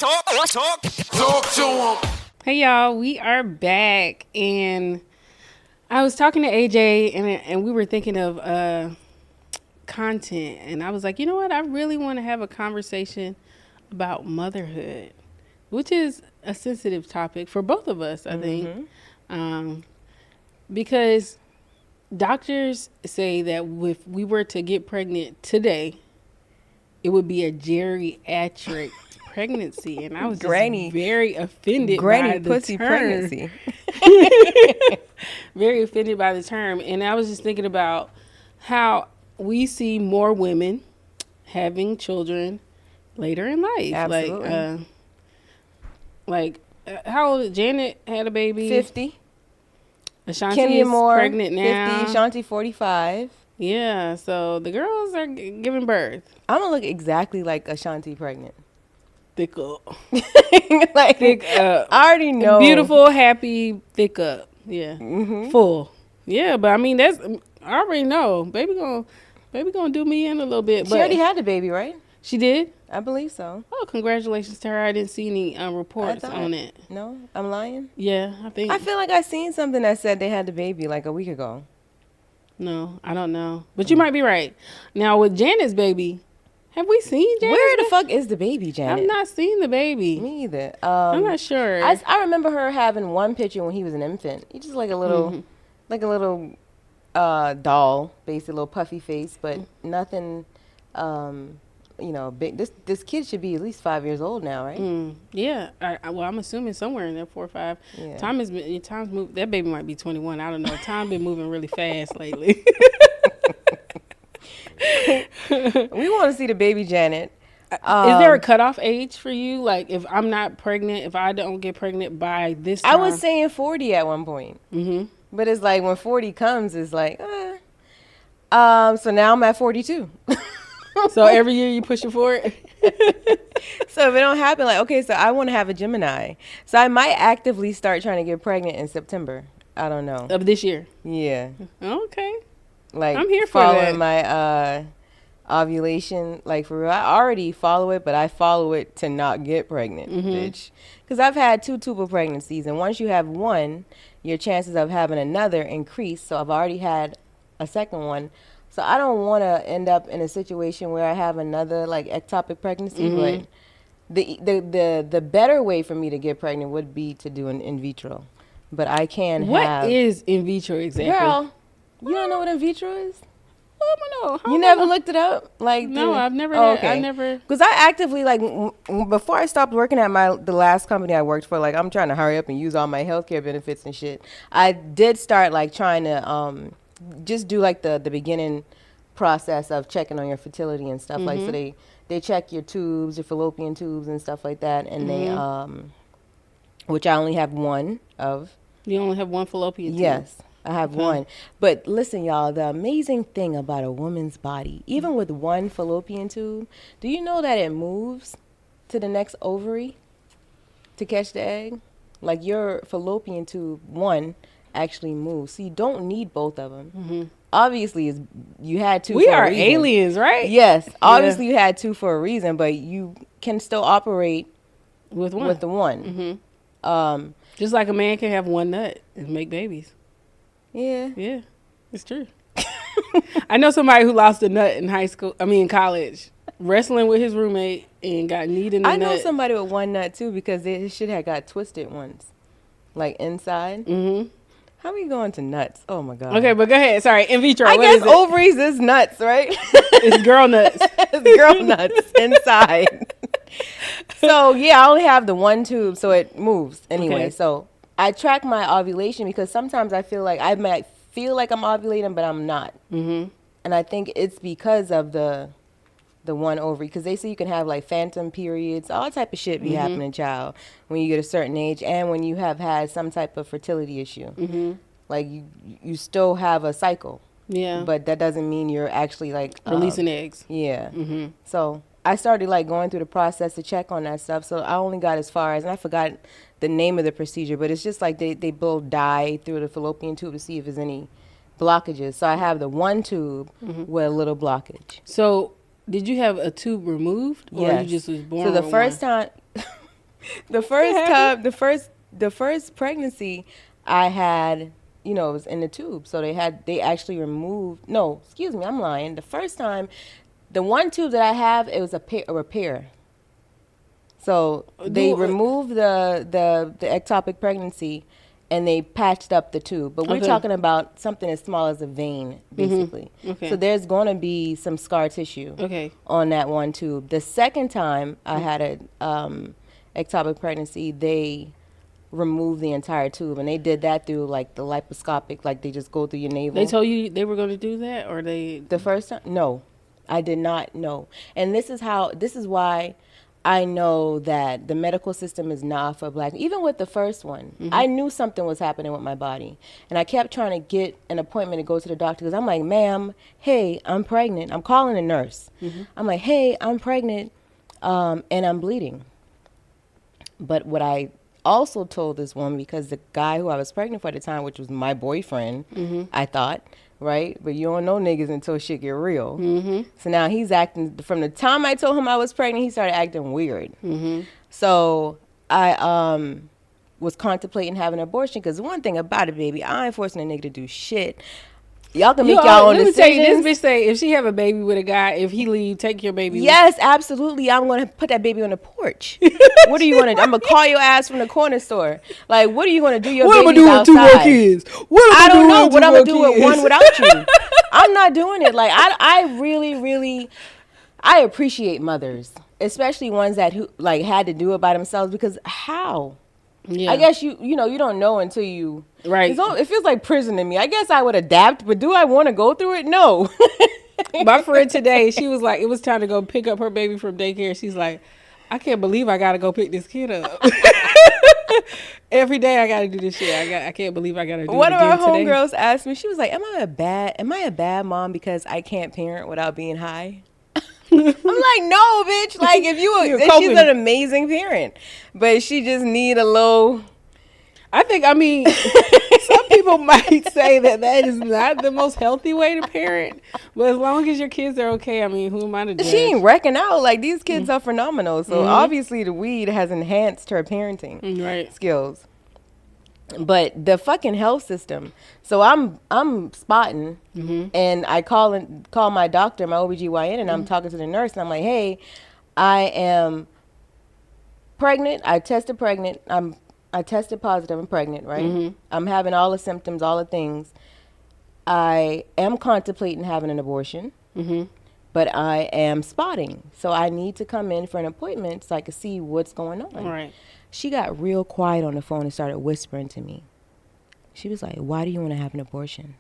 Talk to him. Hey y'all, we are back, and I was talking to AJ, and we were thinking of content, and I was like, you know what? I really want to have a conversation about motherhood, which is a sensitive topic for both of us, I think, because doctors say that if we were to get pregnant today, it would be a geriatric pregnancy, and I was just very offended by the pussy term. Pregnancy. Very offended by the term, and I was just thinking about how we see more women having children later in life. Absolutely. How old? Janet had a baby. 50. Ashanti Kenya is Moore, pregnant now. 50. Ashanti, 45. Yeah, so the girls are giving birth. I'm gonna look exactly like Ashanti pregnant. Thick up. Like, Thick up. I already know. Beautiful, happy, thick up. Yeah. Mm-hmm. Full. Yeah, but I mean, I already know. Baby gonna do me in a little bit. She but already had the baby, right? She did? I believe so. Oh, congratulations to her. I didn't see any reports on it. No? I'm lying? Yeah, I think. I feel like I seen something that said they had the baby like a week ago. No, I don't know. But you might be right. Now, with Janet's baby, have we seen Janet's Where the fuck is the baby, Janet? I've not seen the baby. Me either. I'm not sure. I remember her having one picture when he was an infant. He just like a little, doll, basically, a little puffy face, but nothing, big. This kid should be at least 5 years old now, right? Yeah. I'm assuming somewhere in there, 4 or 5. Yeah. Time's moved. That baby might be 21. I don't know. Time been moving really fast lately. We want to see the baby, Janet. Is there a cutoff age for you? Like, if I'm not pregnant, if I don't get pregnant by this time? I was saying 40 at one point. Mm-hmm. But it's like when 40 comes, it's like, so now I'm at 42. So every year you push it forward? So if it don't happen, like, okay, so I want to have a Gemini. So I might actively start trying to get pregnant in September. I don't know. Of this year? Yeah. Okay. Like, I'm here for that. Following my ovulation, like, for real. I already follow it, but I follow it to not get pregnant, bitch. Because I've had 2 tubal pregnancies, and once you have one, your chances of having another increase. So I've already had a second one. So I don't want to end up in a situation where I have another, like, ectopic pregnancy. But the better way for me to get pregnant would be to do an in vitro. But I can have... What is in vitro exactly? Girl, you don't know what in vitro is? I don't know. You never looked it up? Like, no, I've never. Okay. I never. Because I actively, like, before I stopped working at the last company I worked for, like, I'm trying to hurry up and use all my healthcare benefits and shit. I did start, like, trying to just do, like, the beginning process of checking on your fertility and stuff. Like, so they check your tubes, your fallopian tubes and stuff like that. And they, which I only have one of. You only have one fallopian tube? Yes. I have one. But listen, y'all, the amazing thing about a woman's body, even with one fallopian tube, do you know that it moves to the next ovary to catch the egg? Like, your fallopian tube, one, actually moves. So you don't need both of them. Obviously, you had 2 We for a are reason. aliens, right? Yes. Obviously, you had 2 for a reason, but you can still operate with one. With the one. Just like a man can have one nut and make babies. Yeah. Yeah, it's true. I know somebody who lost a nut in college, wrestling with his roommate and got kneed in the nut. I know somebody with one nut too, because his shit had got twisted once, like inside. How we going to nuts? Oh my god. Okay, but go ahead. Sorry, in vitro. I guess ovaries is nuts, right? It's girl nuts. It's girl nuts inside. So yeah, I only have the one tube, so it moves anyway. Okay. So I track my ovulation because sometimes I feel like I might feel like I'm ovulating, but I'm not. And I think it's because of the one ovary, because they say you can have like phantom periods, all type of shit be happening, child, when you get a certain age and when you have had some type of fertility issue. Like you still have a cycle. Yeah. But that doesn't mean you're actually like releasing eggs. Yeah. So I started like going through the process to check on that stuff. So I only got as far as, and I forgot the name of the procedure, but it's just like they blow dye through the fallopian tube to see if there's any blockages. So I have the one tube with a little blockage. So did you have a tube removed, or yes. you just was born? So the with first one? time, The first time, the first pregnancy I had, it was in the tube. So they actually removed, no, excuse me, I'm lying. The first time, the one tube that I have, it was a repair. So they removed the ectopic pregnancy and they patched up the tube. But we're talking about something as small as a vein, basically. Okay. So there's going to be some scar tissue on that one tube. The second time I had an ectopic pregnancy, they removed the entire tube. And they did that through, like, the laparoscopic, like they just go through your navel. They told you they were going to do that? Or they... The first time? No. I did not know. And this is why I know that the medical system is not for black. Even with the first one, I knew something was happening with my body. And I kept trying to get an appointment to go to the doctor because I'm like, ma'am, hey, I'm pregnant. I'm calling a nurse. I'm like, hey, I'm pregnant and I'm bleeding. But what I also told this woman, because the guy who I was pregnant for at the time, which was my boyfriend, I thought, right? But you don't know niggas until shit get real. So now he's acting, from the time I told him I was pregnant, he started acting weird. So I was contemplating having an abortion because one thing about it, baby, I ain't forcing a nigga to do shit. Y'all can make y'all own decisions. Let me tell you, this bitch say if she have a baby with a guy, if he leave, take your baby. Yes, absolutely. I'm going to put that baby on the porch. What are you going to do? I'm going to call your ass from the corner store. Like, what are you going to do? What am I doing with 2 more kids? I don't know what I'm going to do with one without you. I'm not doing it. Like, I really, really, I appreciate mothers, especially ones that had to do it by themselves, because how? Yeah. I guess you don't know until you... Right. It feels like prison to me. I guess I would adapt, but do I want to go through it? No. My friend today, she was like, it was time to go pick up her baby from daycare. She's like, I can't believe I got to go pick this kid up. Every day I got to do this shit. I can't believe I got to do it again today. One of our homegirls asked me, she was like, am I a bad mom because I can't parent without being high? I'm like, no, bitch. Like, she's an amazing parent, but she just need a little... some people might say that is not the most healthy way to parent, but as long as your kids are okay, who am I to judge? She ain't wrecking out. Like, these kids are phenomenal. So obviously the weed has enhanced her parenting skills. But the fucking health system. So I'm spotting, and I call my doctor, my OBGYN, and I'm talking to the nurse, and I'm like, hey, I am pregnant. I tested positive. I'm pregnant, right? I'm having all the symptoms, all the things. I am contemplating having an abortion, but I am spotting. So I need to come in for an appointment so I can see what's going on. Right. She got real quiet on the phone and started whispering to me. She was like, why do you want to have an abortion?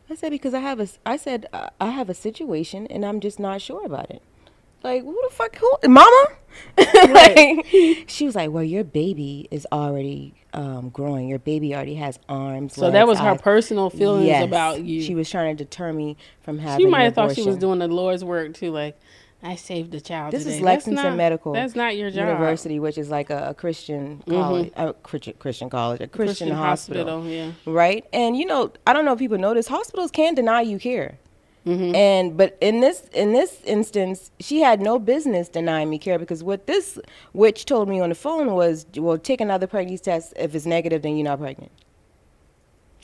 I said, because I have a situation and I'm just not sure about it. Like, who the fuck? Who? Mama? Like, she was like, well, your baby is already growing. Your baby already has arms. So that was her personal feelings about you. She was trying to deter me from having She might have thought she was doing the Lord's work, too. Like, I saved the child This today. is Lexington Medical. That's not your job. University, which is like a Christian college, a Christian hospital. Yeah. Right? And, I don't know if people know this. Hospitals can deny you care. But in this instance, she had no business denying me care, because what this witch told me on the phone was, well, take another pregnancy test. If it's negative, then you're not pregnant.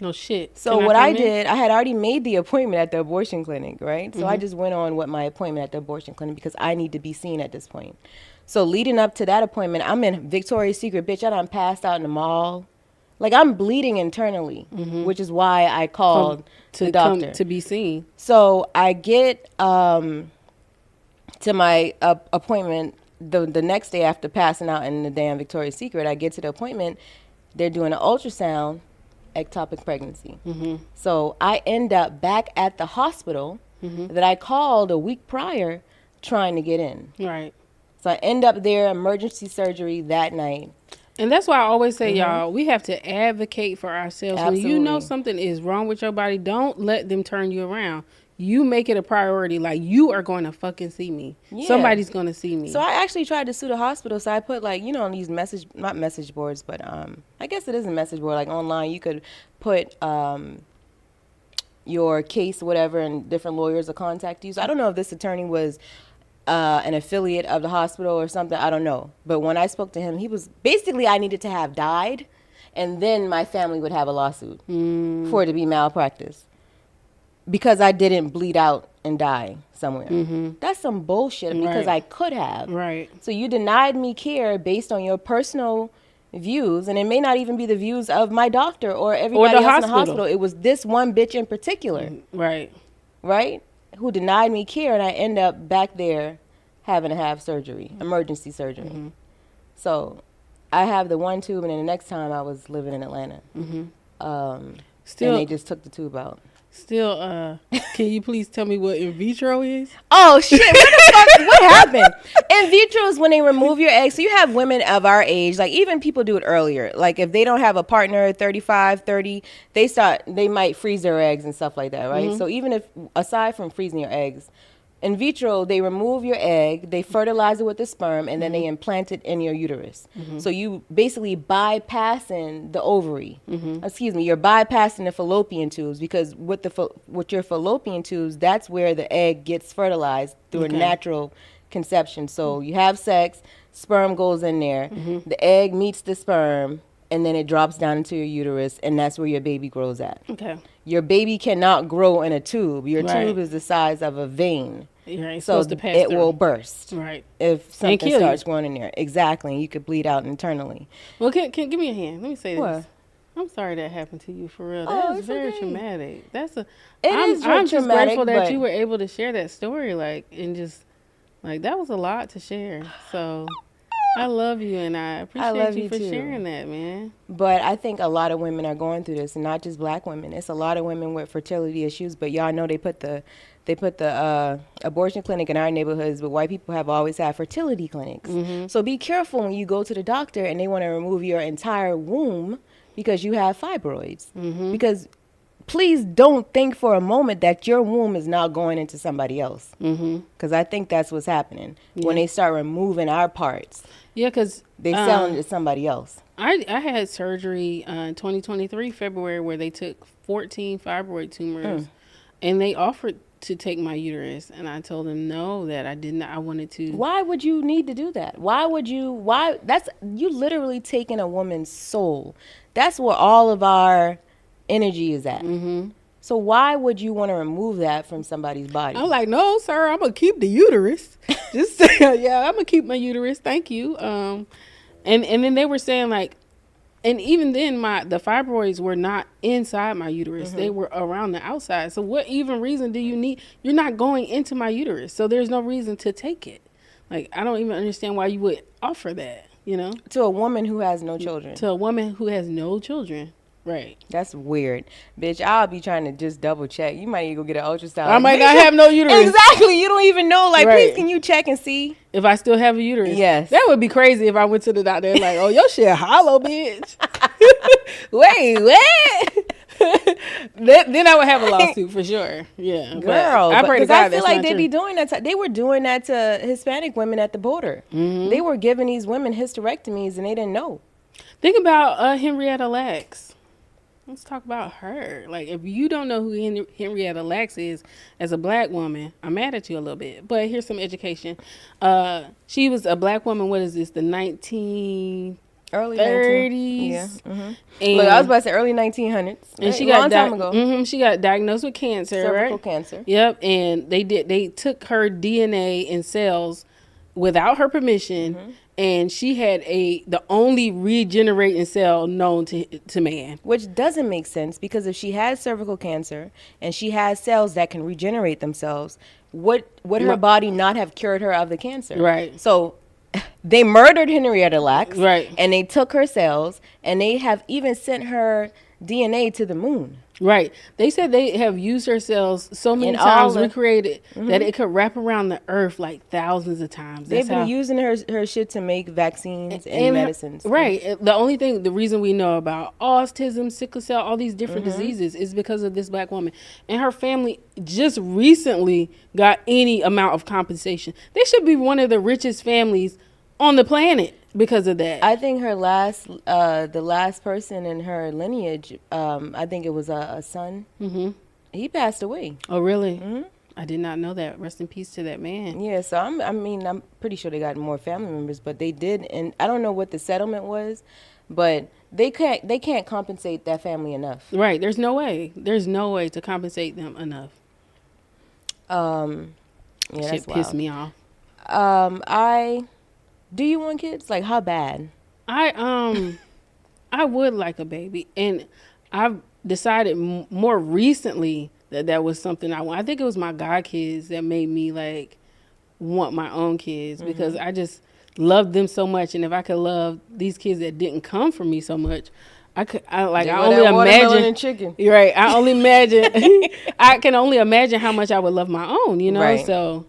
No shit. So what I did, I had already made the appointment at the abortion clinic, right? So I just went on with my appointment at the abortion clinic because I need to be seen at this point. So leading up to that appointment, I'm in Victoria's Secret, bitch. I done passed out in the mall. Like, I'm bleeding internally, which is why I called the doctor. To be seen. So I get to my appointment the next day after passing out in the damn Victoria's Secret. I get to the appointment. They're doing an ultrasound, ectopic pregnancy. So I end up back at the hospital that I called a week prior trying to get in. Right. So I end up there, emergency surgery that night. And that's why I always say, y'all, we have to advocate for ourselves. Absolutely. When you know something is wrong with your body, don't let them turn you around. You make it a priority. Like, you are going to fucking see me. Yeah. Somebody's going to see me. So I actually tried to sue the hospital. So I put, like, on these not message boards, but I guess it is a message board. Like, online, you could put your case, whatever, and different lawyers will contact you. So I don't know if this attorney was an affiliate of the hospital or something. I don't know. But when I spoke to him, he was basically, I needed to have died, and then my family would have a lawsuit for it to be malpractice because I didn't bleed out and die somewhere. That's some bullshit because I could have. Right. So you denied me care based on your personal views, and it may not even be the views of my doctor or everybody else in the hospital. It was this one bitch in particular. Right. Right? Who denied me care, and I end up back there having to have surgery, emergency surgery. So I have the one tube, and then the next time I was living in Atlanta. And they just took the tube out. Still, can you please tell me what in vitro is? Oh, shit. What the fuck? What happened? In vitro is when they remove your eggs. So you have women of our age, like even people do it earlier. Like if they don't have a partner, 35, 30, they might freeze their eggs and stuff like that, right? So even if, aside from freezing your eggs, in vitro, they remove your egg, they fertilize it with the sperm, and then they implant it in your uterus. So you basically bypassing the ovary. Excuse me, you're bypassing the fallopian tubes because with your fallopian tubes, that's where the egg gets fertilized through a natural conception. So you have sex, sperm goes in there, the egg meets the sperm, and then it drops down into your uterus, and that's where your baby grows at. Okay. Your baby cannot grow in a tube. Your tube is the size of a vein. So it will burst. Right. If something starts growing in there. Exactly. And you could bleed out internally. Well, can give me a hand. Let me say What? this. I'm sorry that happened to you for real. Oh, That is very okay. traumatic. I'm just grateful that you were able to share that story, and just that was a lot to share. So I love you, and I appreciate you for sharing that, man. But I think a lot of women are going through this, and not just black women. It's a lot of women with fertility issues. But y'all know they put the abortion clinic in our neighborhoods, but white people have always had fertility clinics. So be careful when you go to the doctor and they want to remove your entire womb because you have fibroids. Because please don't think for a moment that your womb is not going into somebody else. Because I think that's what's happening when they start removing our parts. Yeah, because they selling it to somebody else. I had surgery in 2023 February where they took 14 fibroid tumors, and they offered to take my uterus, and I told them no, that I didn't. I wanted to. Why would you need to do that? That's you literally taking a woman's soul. That's where all of our energy is at. So why would you want to remove that from somebody's body? I'm like, no, sir, I'm gonna keep the uterus. Just yeah, I'm gonna keep my uterus. Thank you. And then they were saying and even then the fibroids were not inside my uterus. They were around the outside. So what even reason do you need? You're not going into my uterus, so there's no reason to take it. I don't even understand why you would offer that. To a woman who has no children. To a woman who has no children. Right. That's weird. Bitch, I'll be trying to just double check. You might need to go get an ultrasound. I might not have no uterus. Exactly. You don't even know. Please, can you check and see? If I still have a uterus. Yes. That would be crazy if I went to the doctor and oh, your shit hollow, bitch. Wait, what? Then I would have a lawsuit for sure. Yeah. Girl. I pray to God I feel like they true. be doing that. They were doing that to Hispanic women at the border. They were giving these women hysterectomies and they didn't know. Think about Henrietta Lacks. Let's talk about her. If you don't know who Henrietta Lacks is as a black woman, I'm mad at you a little bit. But here's some education. She was a black woman. What is this? The Early 30s. Yeah. And look, I was about to say early 1900s. And she got long time ago. She got diagnosed with cancer, cervical right? cancer. Yep. And they took her DNA and cells without her permission. And she had the only regenerating cell known to man. Which doesn't make sense because if she has cervical cancer and she has cells that can regenerate themselves, would her body not have cured her of the cancer? Right. So they murdered Henrietta Lacks. Right. And they took her cells and they have even sent her DNA to the moon. Right. They said they have used her cells so many times, recreated, that it could wrap around the earth thousands of times. They've been using her shit to make vaccines and medicines. Right. The reason we know about autism, sickle cell, all these different diseases is because of this black woman. And her family just recently got any amount of compensation. They should be one of the richest families on the planet because of that. I think the last person in her lineage, I think it was a son. He passed away. Oh, really? I did not know that. Rest in peace to that man. Yeah, so I'm pretty sure they got more family members, but they did, and I don't know what the settlement was, but they can't compensate that family enough. Right. There's no way. There's no way to compensate them enough. Yeah, Shit that's pissed wild. me off. Do you want kids? Like, how bad? I would like a baby, and I've decided more recently that was something I want. I think it was my god kids that made me like want my own kids, because I just loved them so much, and if I could love these kids that didn't come from me so much, I only imagine and chicken. You're right. I only imagine. I can only imagine how much I would love my own. You know. Right. So,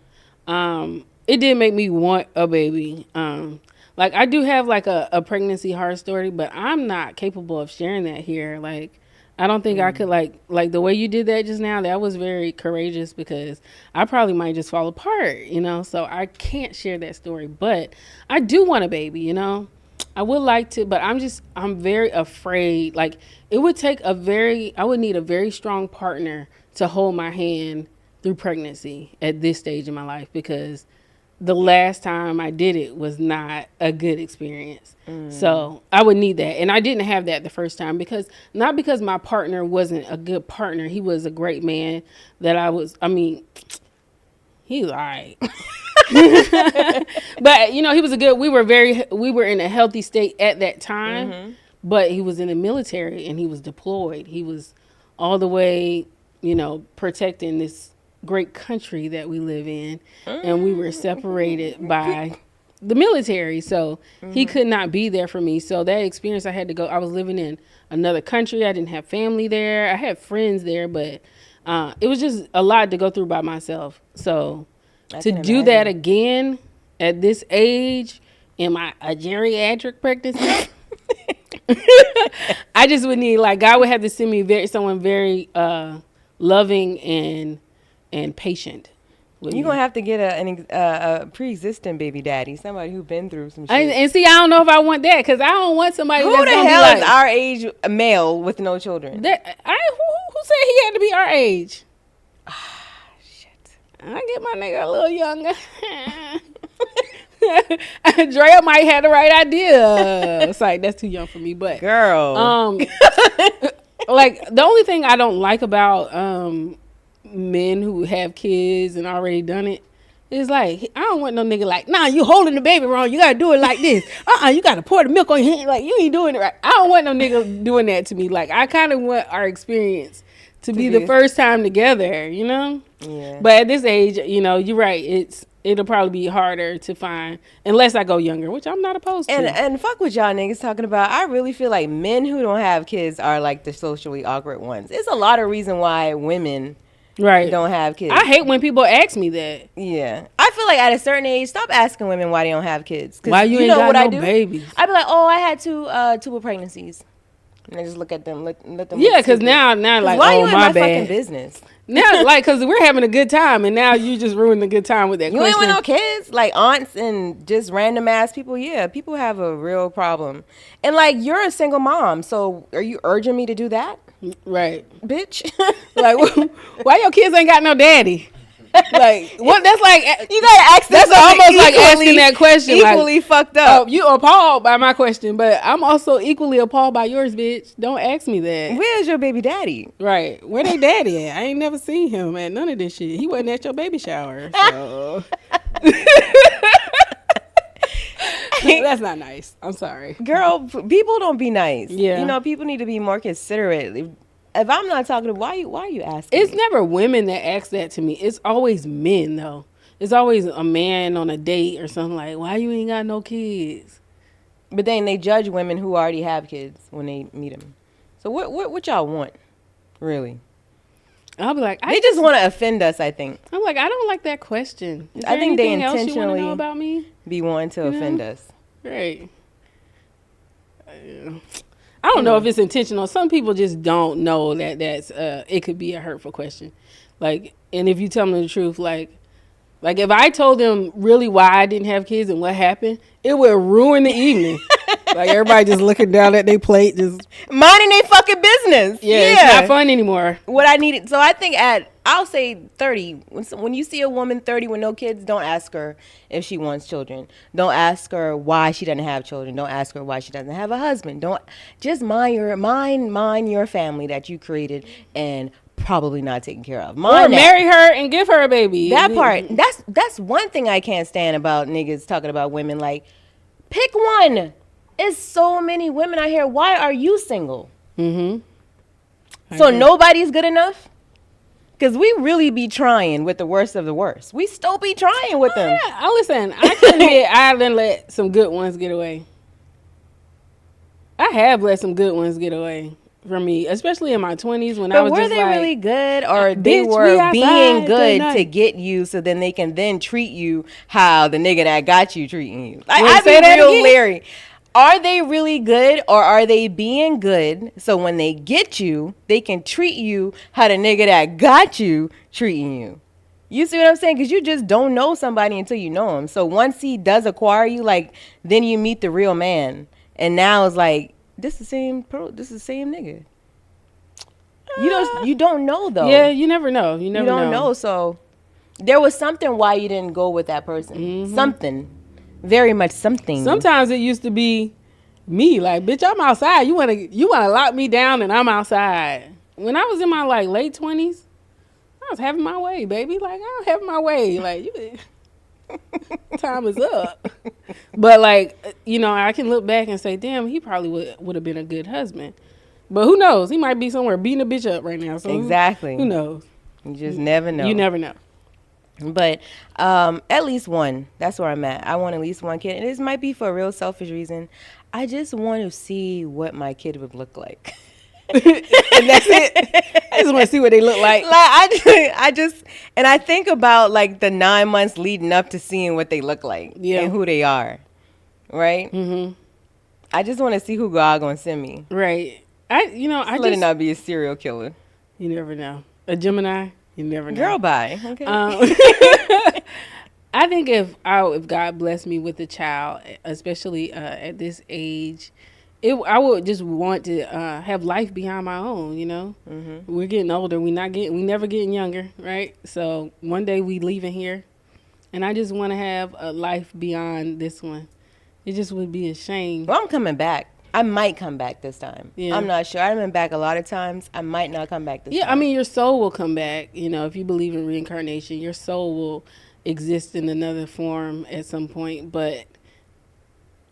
it did make me want a baby. Like I do have like a pregnancy horror story, but I'm not capable of sharing that here. Like, I don't think I could like the way you did that just now. That was very courageous, because I probably might just fall apart. You know. So I can't share that story, but I do want a baby. You know. I would like to, but I'm very afraid. Like, I would need a very strong partner to hold my hand through pregnancy at this stage in my life, because the last time I did it was not a good experience. So I would need that. And I didn't have that the first time, not because my partner wasn't a good partner. He was a great man he was all right. But he was we were in a healthy state at that time, but he was in the military and he was deployed. He was all the way, protecting this great country that we live in, and we were separated by the military. So he could not be there for me. So that experience, I had to go. I was living in another country. I didn't have family there. I had friends there, but it was just a lot to go through by myself. So to do that again at this age in a geriatric pregnancy, I just would need, like, God would have to send me someone very loving and patient. You're going to have to get a pre-existing baby daddy, somebody who's been through some shit. And see, I don't know if I want that, because I don't want somebody who that's the going to hell be like, is our age male with no children? Who said he had to be our age? Shit. I get my nigga a little younger. Drea might have the right idea. It's like, that's too young for me, but girl, like, the only thing I don't like about men who have kids and already done it is, like, I don't want no nigga like, nah, you holding the baby wrong, you gotta do it like this. You gotta pour the milk on your hand, like, you ain't doing it right. I don't want no nigga doing that to me. Like, I kind of want our experience to be the first time together, Yeah. But at this age, you're right, it'll probably be harder to find unless I go younger, which I'm not opposed to. And fuck what y'all niggas talking about. I really feel like men who don't have kids are like the socially awkward ones. It's a lot of reason why women don't have kids. I hate when people ask me that. Yeah. I feel like at a certain age, stop asking women why they don't have kids. Why you ain't got no babies? I'd be like, I had two pregnancies. And I just look at them, let them. Yeah, because now like, why you in my bad. fucking business? Now, like, because we're having a good time, and now you just ruined the good time with that you question. You ain't with no kids? Like, aunts and just random ass people? Yeah, people have a real problem. And, like, you're a single mom, so are you urging me to do that? Right. Bitch. Like, why your kids ain't got no daddy? Like, what? That's like, you gotta ask. That's almost like asking that question. Equally like, fucked up. You appalled by my question, but I'm also equally appalled by yours, bitch. Don't ask me that. Where's your baby daddy? Right. Where they daddy at? I ain't never seen him at none of this shit. He wasn't at your baby shower. So. That's not nice. I'm sorry. Girl, people don't be nice. Yeah. People need to be more considerate. If I'm not talking to why are you asking? It's never women that ask that to me. It's always men, though. It's always a man on a date or something like, why you ain't got no kids? But then they judge women who already have kids when they meet them. So what y'all want, really? I'll be like, they just want to offend us, I think. I'm like, I don't like that question. I think they intentionally else you want to know about me? Be wanting to offend us. Right. I don't know if it's intentional. Some people just don't know that's it could be a hurtful question. Like, and if you tell them the truth, like if I told them really why I didn't have kids and what happened, it would ruin the evening. Like, everybody just looking down at their plate, just minding their fucking business. Yeah, it's not fun anymore. What I needed. So I think I'll say 30. When you see a woman 30 with no kids, don't ask her if she wants children. Don't ask her why she doesn't have children. Don't ask her why she doesn't have a husband. Don't just mind your family that you created and probably not taken care of. Or marry her and give her a baby. That part. That's one thing I can't stand about niggas talking about women. Like, pick one. It's so many women out here. Why are you single? So nobody's good enough? Because we really be trying with the worst of the worst. We still be trying with them. Yeah, listen, I can admit I done let some good ones get away. I have let some good ones get away from me, especially in my 20s when I was just like... But were they really good, or they were being good to get you so then they can then treat you how the nigga that got you treating you? Like, I be real leery. Are they really good, or are they being good so when they get you, they can treat you how the nigga that got you treating you? You see what I'm saying? Because you just don't know somebody until you know him. So once he does acquire you, like, then you meet the real man. And now it's like, this is the same nigga. You don't know, though. Yeah, you never know. You don't know. So there was something why you didn't go with that person. Something. Very much something. Sometimes it used to be me, like, bitch, I'm outside. You wanna lock me down and I'm outside. When I was in my like late 20s, I was having my way, baby. Like, I'm having my way. Like, time is up. But like, you know, I can look back and say, damn, he probably would have been a good husband. But who knows? He might be somewhere beating a bitch up right now. So exactly. Who knows? You just never know. You never know. But at least one. That's where I'm at. I want at least one kid. And this might be for a real selfish reason. I just want to see what my kid would look like. And that's it. I just want to see what they look like. And I think about like the 9 months leading up to seeing what they look like and who they are. Right? Mm-hmm. I just want to see who God gonna send me. Right. Let it not be a serial killer. You never know. A Gemini. You never know. Girl, bye. Okay. I think if God blessed me with a child, especially at this age, I would just want to have life beyond my own. You know, We're getting older. We never getting younger, right? So one day we leaving here, and I just want to have a life beyond this one. It just would be a shame. Well, I'm coming back. I might come back this time. Yeah. I'm not sure. I've been back a lot of times. I might not come back this time. Yeah, I mean, your soul will come back. You know, if you believe in reincarnation, your soul will exist in another form at some point. But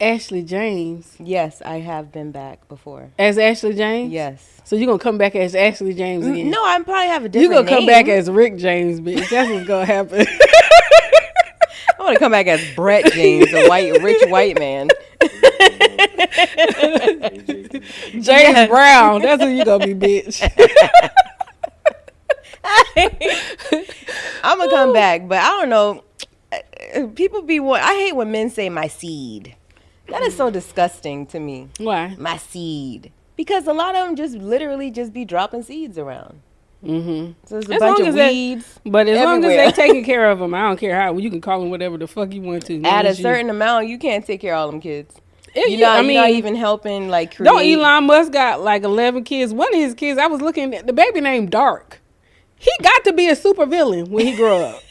Ashley James. Yes, I have been back before. As Ashley James? Yes. So you're going to come back as Ashley James again? No, I probably have a different name. You're going to come back as Rick James, bitch. That's what's going to happen. I want to come back as Brett James, a rich white man. James Brown. That's who you gonna be, bitch. I'm gonna come back, but I don't know. People I hate when men say my seed. That is so disgusting to me. Why? My seed. Because a lot of them just literally just be dropping seeds around. Mm-hmm. So it's a bunch of weeds. But as long as they're taking care of them, I don't care how. You can call them whatever the fuck you want to. At a certain amount, you can't take care of all them kids. You're not even helping, like, create. Don't Elon Musk got like 11 kids? One of his kids, I was looking at the baby named Dark. He got to be a supervillain when he grew up.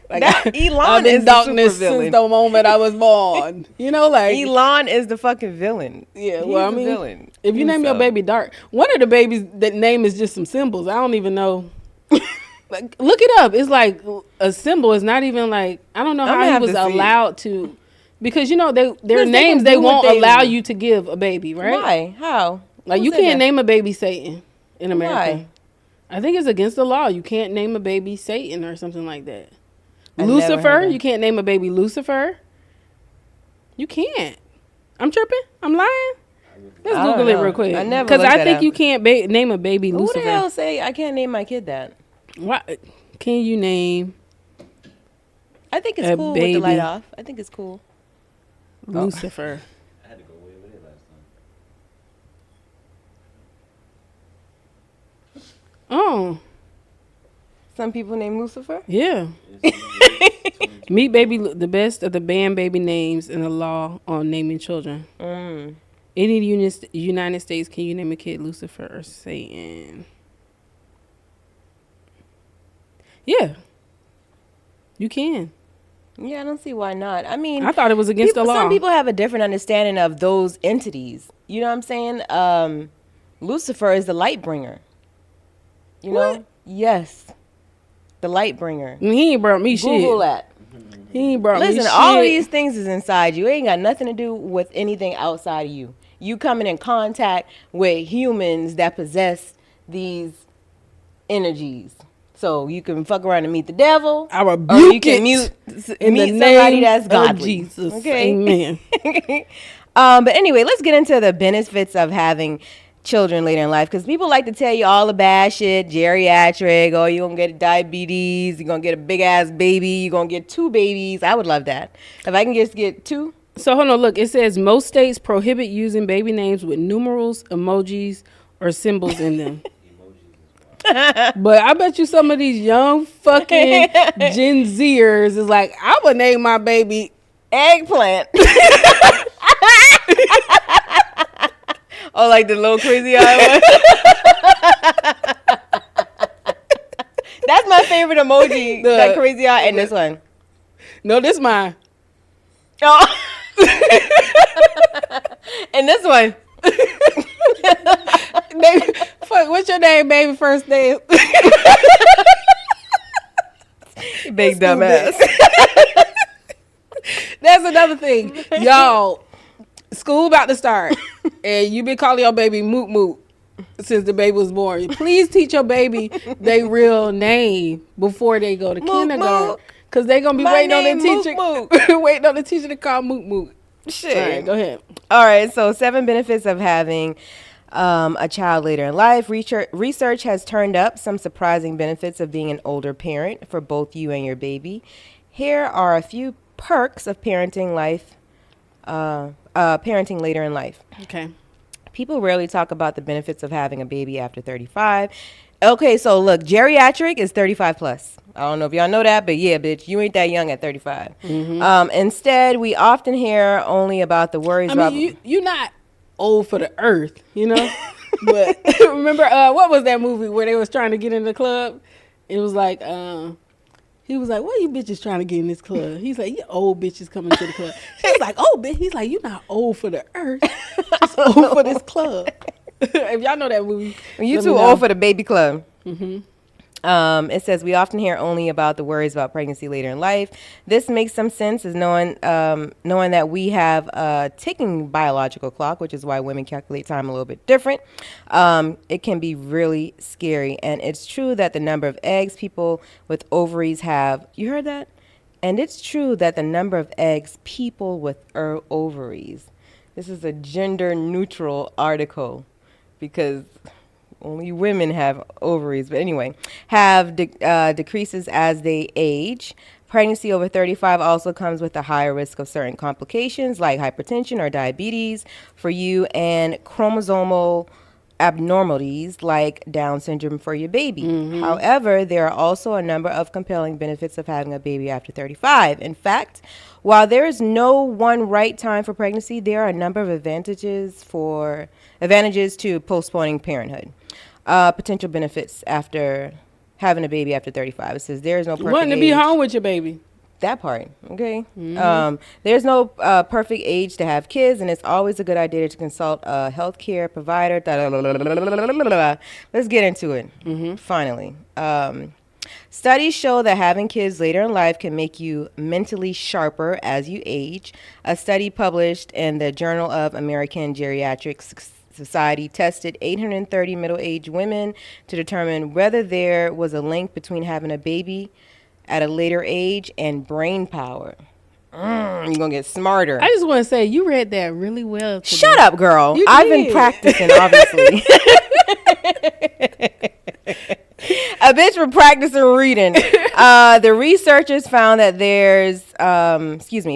Like, Elon is darkness since the moment I was born. You know, like Elon is the fucking villain. Yeah, well, I mean, villain. If you name your baby Dark, one of the babies that name is just some symbols. I don't even know. Like, look it up. It's like a symbol. It's not even like, I don't know how he was allowed to. Because, you know, their names, they won't allow you to give a baby, right? Why? How? Like, you can't name a baby Satan in America. Why? I think it's against the law. You can't name a baby Satan or something like that. Lucifer, you can't name a baby Lucifer. You can't. I'm tripping? I'm lying? Let's Google it real quick. Because I think you can't name a baby Lucifer. Who the hell say I can't name my kid that? What? Can you name I think it's cool with the light off. I think it's cool. Lucifer. I had to go way over there last time. Oh. Some people name Lucifer? Yeah. Meet Baby, the best of the banned baby names in the law on naming children. In the United States, can you name a kid Lucifer or Satan? Yeah, you can. Yeah, I don't see why not. I mean, I thought it was against the law. Some people have a different understanding of those entities. You know what I'm saying? Lucifer is the light bringer. You know? Yes. The light bringer. He ain't brought me shit. Google that. He ain't brought me shit. Listen, all of these things is inside you. It ain't got nothing to do with anything outside of you. You coming in contact with humans that possess these energies. So you can fuck around and meet the devil. I rebuke or you can it meet somebody that's godly. Jesus. Okay? Amen. But anyway, let's get into the benefits of having children later in life, because people like to tell you all the bad shit, geriatric, oh, you're gonna get diabetes, you're gonna get a big ass baby, you're gonna get 2 babies. I would love that. If I can just get 2. So hold on, look, it says most states prohibit using baby names with numerals, emojis, or symbols in them. But I bet you some of these young fucking Gen Zers is like, I would name my baby Eggplant. Oh, like the little crazy eye one? That's my favorite emoji. That crazy eye and this one. No, this mine. Oh. And this one. Baby, fuck, what's your name, baby? First name. Big dumbass. That's another thing. Y'all, school about to start. And you been calling your baby Moot Moot since the baby was born. Please teach your baby their real name before they go to kindergarten. Because they going to be waiting on the teacher. Waiting on the teacher to call Moot Moot. Shit. All right, go ahead. All right, so 7 benefits of having a child later in life. Research has turned up some surprising benefits of being an older parent for both you and your baby. Here are a few perks of parenting later in life. Okay. People rarely talk about the benefits of having a baby after 35. Okay, so look, geriatric is 35 plus. I don't know if y'all know that, but yeah, bitch, you ain't that young at 35. Mm-hmm. Instead, we often hear only about the worries about... you're not old for the earth, you know? But remember, what was that movie where they was trying to get in the club? It was like... he was like, "What are you bitches trying to get in this club?" He's like, "You old bitches coming to the club." She's like, "Oh, bitch." He's like, "You're not old for the earth, just old for this club." If y'all know that movie, you too old for the baby club. Mm-hmm. It says we often hear only about the worries about pregnancy later in life. This makes some sense, as knowing that we have a ticking biological clock, which is why women calculate time a little bit different. It can be really scary, and it's true that the number of eggs people with ovaries have. You heard that? And it's true that the number of eggs people with ovaries. This is a gender neutral article because only women have ovaries, but anyway, have decreases as they age. Pregnancy over 35 also comes with a higher risk of certain complications like hypertension or diabetes for you, and chromosomal abnormalities like Down syndrome for your baby. Mm-hmm. However, there are also a number of compelling benefits of having a baby after 35. In fact, while there is no one right time for pregnancy, there are a number of advantages to postponing parenthood. Potential benefits after having a baby after 35. It says there is no perfect wanting to be home with your baby. That part, okay. Mm-hmm. There's no perfect age to have kids, and it's always a good idea to consult a healthcare provider. Let's get into it. Mm-hmm. Finally, studies show that having kids later in life can make you mentally sharper as you age. A study published in the Journal of American Geriatric Society tested 830 middle-aged women to determine whether there was a link between having a baby at a later age and brain power. You're going to get smarter. I just want to say, you read that really well today. Shut up, girl. I've been practicing, obviously. A bitch for practicing reading. The researchers found that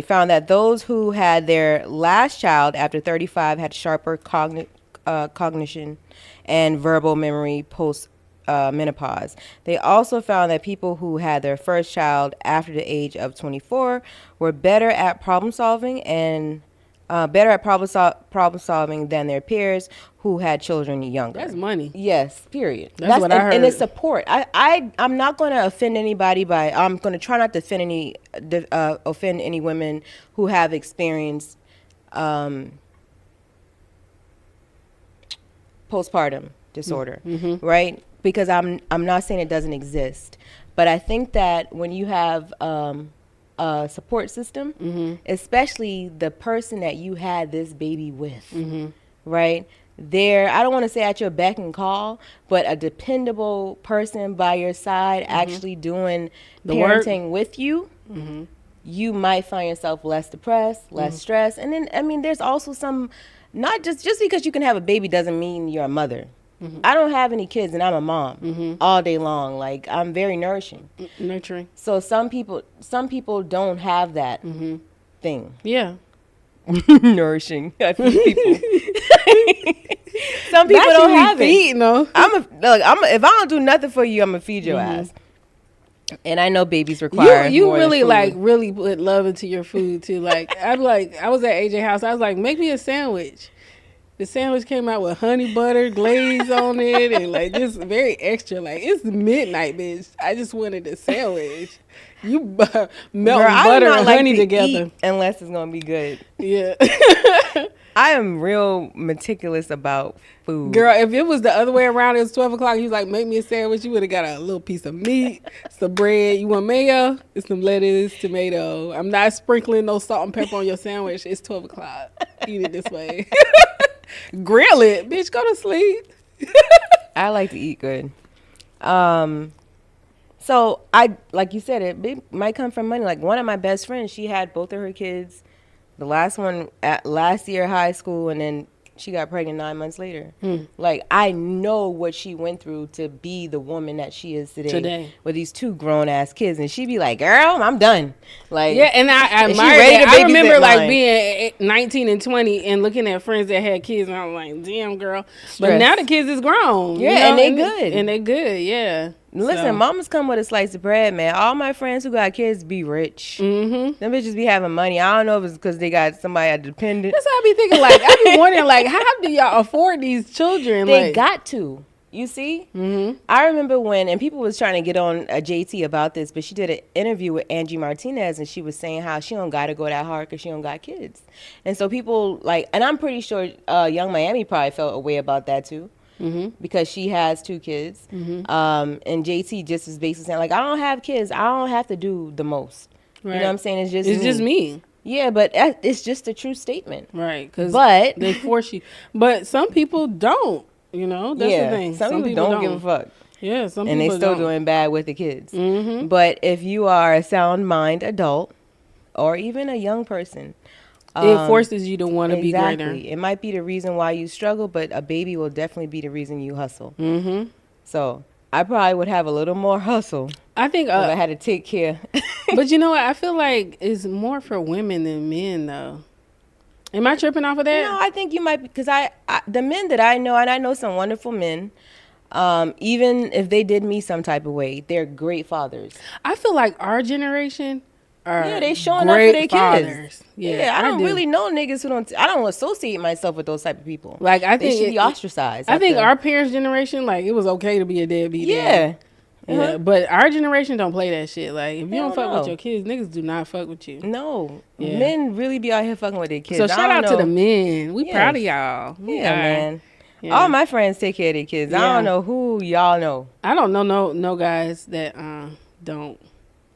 found that those who had their last child after 35 had sharper cognition and verbal memory post menopause. They also found that people who had their first child after the age of 24 were better at problem solving and better at problem solving than their peers who had children younger. That's money. Yes, period. That's what I heard. And it's support. I'm not going to offend anybody I'm going to try not to offend any women who have experienced postpartum disorder, right? Because I'm not saying it doesn't exist, but I think that when you have a support system, especially the person that you had this baby with, right? They're, I don't want to say at your beck and call, but a dependable person by your side actually doing the parenting with you, you might find yourself less depressed, less stressed. And then, I mean, there's also some, not just because you can have a baby doesn't mean you're a mother. I don't have any kids and I'm a mom all day long. Like, I'm very nurturing. Nurturing. So some people don't have that thing. Yeah. Nourishing. I feed people. Some people don't have it. No. If I don't do nothing for you, I'm gonna feed your ass. And I know babies require you more really food. like really put love into your food too. Like I was at AJ house. I was like, make me a sandwich. The sandwich came out with honey butter glaze on it and like just very extra. Like it's midnight, bitch. I just wanted a sandwich. You melt butter and honey together unless it's gonna be good. Yeah. I am real meticulous about food. Girl, if it was the other way around, it was 12 o'clock, you was like, make me a sandwich, you would have got a little piece of meat, some bread. You want mayo? It's some lettuce, tomato. I'm not sprinkling no salt and pepper on your sandwich. It's 12 o'clock. Eat it this way. Grill it. Bitch, go to sleep. I like to eat good. So I, like you said, it might come from money. Like one of my best friends, she had both of her kids. The last one at last year high school, and then she got pregnant 9 months later. Like, I know what she went through to be the woman that she is today. With these two grown-ass kids. And she be like, girl, I'm done. Like, yeah, and I admire that. I remember, like, being 19 and 20 and looking at friends that had kids, and I was like, damn, girl. But now the kids is grown. Yeah, you know? and they good. And they good, yeah. Listen, mamas come with a slice of bread, man. All my friends who got kids be rich. Them bitches be having money. I don't know if it's because they got somebody a dependent. That's what I be thinking. Like, I be wondering, like, how do y'all afford these children? They like, got to. You see? I remember when, and people was trying to get on JT about this, but she did an interview with Angie Martinez, and she was saying how she don't got to go that hard because she don't got kids. And so people, like, and I'm pretty sure Young Miami probably felt a way about that, too. Because she has two kids. And JT just is basically saying, like, I don't have kids. I don't have to do the most. Right. You know what I'm saying? It's just me. Yeah, but it's just a true statement. Right. But they force you. But some people don't, you know? That's the thing. Some people don't give a fuck. Yeah, some people and they still doing bad with the kids. But if you are a sound mind adult or even a young person, it forces you to want to be greater. It might be the reason why you struggle, but a baby will definitely be the reason you hustle. So I probably would have a little more hustle. I think if I had to take care. But you know what? I feel like it's more for women than men, though. Am I tripping off of that? No, I think you might, because I the men that I know, and I know some wonderful men, even if they did me some type of way, they're great fathers. I feel like our generation. They showing up for their kids. I don't really know niggas who don't. I don't associate myself with those type of people. Like I think they should be ostracized. I think our parents' generation, like it was okay to be a deadbeat. Yeah, but our generation don't play that shit. Like if you don't fuck with your kids, niggas do not fuck with you. No, men really be out here fucking with their kids. So shout out to the men. We proud of y'all. Man. Yeah. All my friends take care of their kids. I don't know who y'all know. I don't know no guys that don't.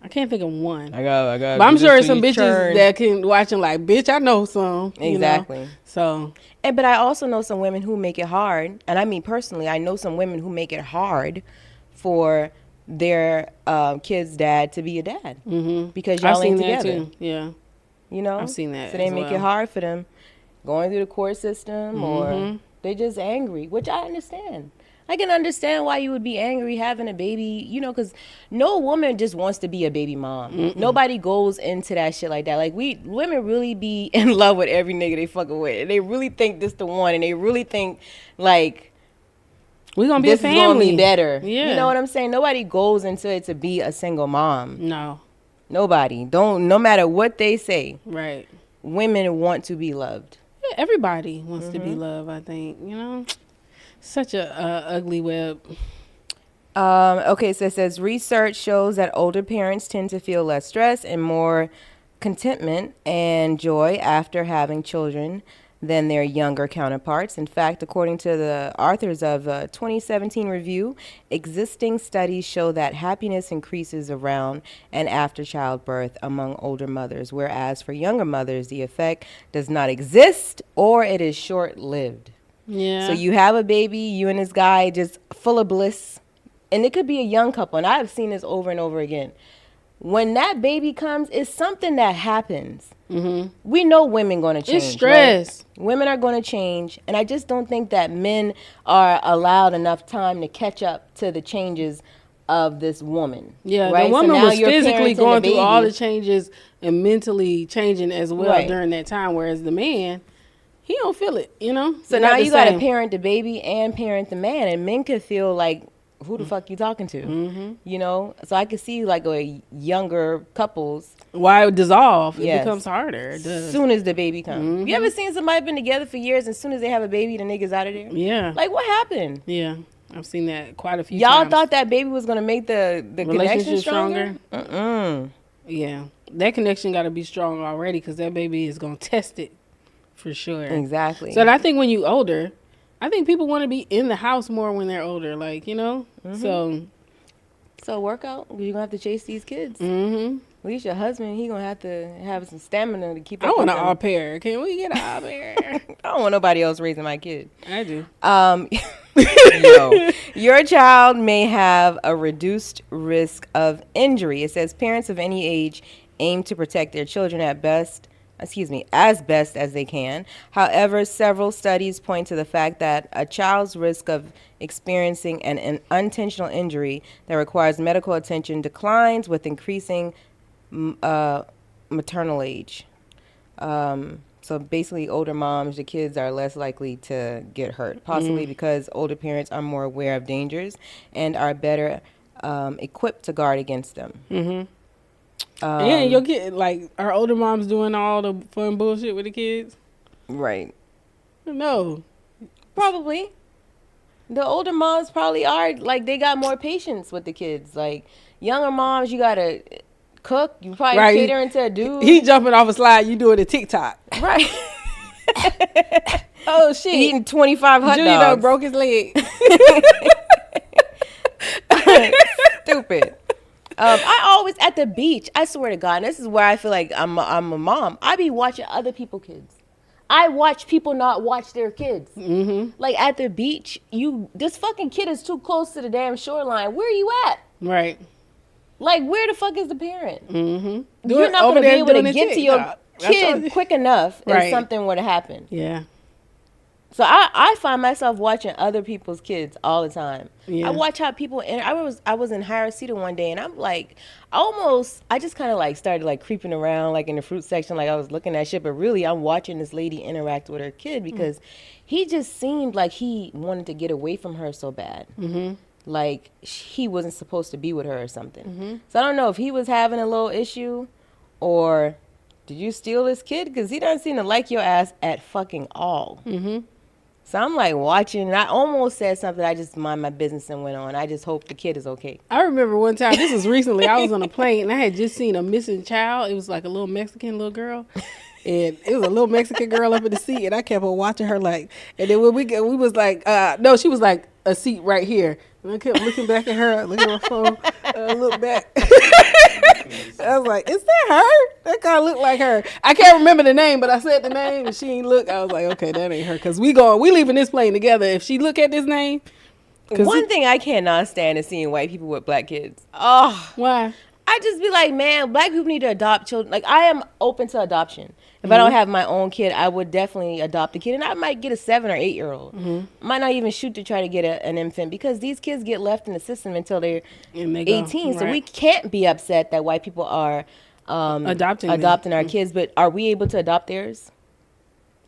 I can't think of one. I got. But I'm sure some bitches that can watch and like, bitch, I know some. Exactly. You know? So. But I also know some women who make it hard. And I mean, personally, I know some women who make it hard for their kid's dad to be a dad. Because y'all ain't together. That too. Yeah. You know? I've seen that. So they make it hard for them going through the court system or they just angry, which I understand. I can understand why you would be angry having a baby, you know, because no woman just wants to be a baby mom. Nobody goes into that shit like that. Like, women really be in love with every nigga they fucking with. And they really think this the one, and they really think, like, we're going to be a family. This is going to be better. Yeah. You know what I'm saying? Nobody goes into it to be a single mom. No. Nobody. No matter what they say. Right. women want to be loved. Yeah, everybody wants to be loved, I think. You know, such a ugly web. Okay, so it says research shows that older parents tend to feel less stress and more contentment and joy after having children than their younger counterparts. In fact, according to the authors of a 2017 review, existing studies show that happiness increases around and after childbirth among older mothers, whereas for younger mothers, the effect does not exist or it is short-lived. Yeah. So you have a baby, you and this guy just full of bliss, and it could be a young couple, and I've seen this over and over again. When that baby comes, it's something that happens. We know women going to change. It's stress. Right? Women are going to change, and I just don't think that men are allowed enough time to catch up to the changes of this woman. Yeah, right? the woman now was you're physically parenting going the through all the baby. changes and mentally changing as well Right. during that time, whereas the man, he don't feel it, you know? So Not now the you got to same. parent the baby and parent the man, and men could feel like, who the fuck you talking to? You know? So I could see like a younger couples Why it dissolve? It Yes. becomes harder. It as does. soon as the baby comes. You ever seen somebody been together for years and as soon as they have a baby, the nigga's out of there? Yeah. Like, what happened? Yeah. I've seen that quite a few Y'all times. thought that baby was going to make the connection Relationship stronger? Mm-mm. Yeah. That connection got to be strong already because that baby is going to test it for sure. Exactly. So I think when you older, I think people want to be in the house more when they're older, like, you know? So workout, you're going to have to chase these kids. Mm-hmm. At least your husband, he going to have to have some stamina to keep I up want with an them. au pair. Can we get an au pair? I don't want nobody else raising my kid. I do. Your child may have a reduced risk of injury. It says parents of any age aim to protect their children as best as they can. However, several studies point to the fact that a child's risk of experiencing an unintentional injury that requires medical attention declines with increasing maternal age. So basically, older moms, the kids are less likely to get hurt, possibly because older parents are more aware of dangers and are better equipped to guard against them. And your kid, like, are older moms doing all the fun bullshit with the kids? Right. No. Probably. The older moms probably are, like, they got more patience with the kids. Like, younger moms, you got to cook. You probably Right. catering to a dude. He jumping off a slide, you doing a TikTok. Right. Oh, shit. Eating 25 hot Junior dogs. done broke his leg. Stupid. I always at the beach. I swear to God, and this is where I feel like I'm a mom. I be watching other people's kids. I watch people not watch their kids. Like at the beach, this fucking kid is too close to the damn shoreline. Where are you at? Right. Like where the fuck is the parent? Mm-hmm. You're not gonna be able to get to your kid quick enough if Right. something were to happen. Yeah. So I find myself watching other people's kids all the time. Yeah. I watch how people, and I was in Henrietta one day, and I'm like, I just kind of like started like creeping around like in the fruit section, like I was looking at shit, but really I'm watching this lady interact with her kid because he just seemed like he wanted to get away from her so bad. Like he wasn't supposed to be with her or something. So I don't know if he was having a little issue or did you steal this kid? Because he doesn't seem to like your ass at fucking all. So I'm like watching, and I almost said something. I just mind my business and went on. I just hope the kid is okay. I remember one time, this was recently, I was on a plane and I had just seen a missing child. It was like a little Mexican little girl. And it was a little Mexican girl up in the seat, and I kept on watching her like, and then when we was like, no, she was like a seat right here. And I kept looking back at her, looking at my phone, look back. I was like, is that her? That kind of looked like her. I can't remember the name, but I said the name and she ain't look. I was like, okay, that ain't her. Cause we leaving this plane together. If she look at this name. One thing I cannot stand is seeing white people with black kids. Oh, Why? I just be like, man, black people need to adopt children. Like I am open to adoption. If I don't have my own kid, I would definitely adopt a kid. And I might get a 7 or 8 year old. Might not even shoot to try to get an infant because these kids get left in the system until they're And they go, 18. So right. we can't be upset that white people are adopting our kids. But are we able to adopt theirs?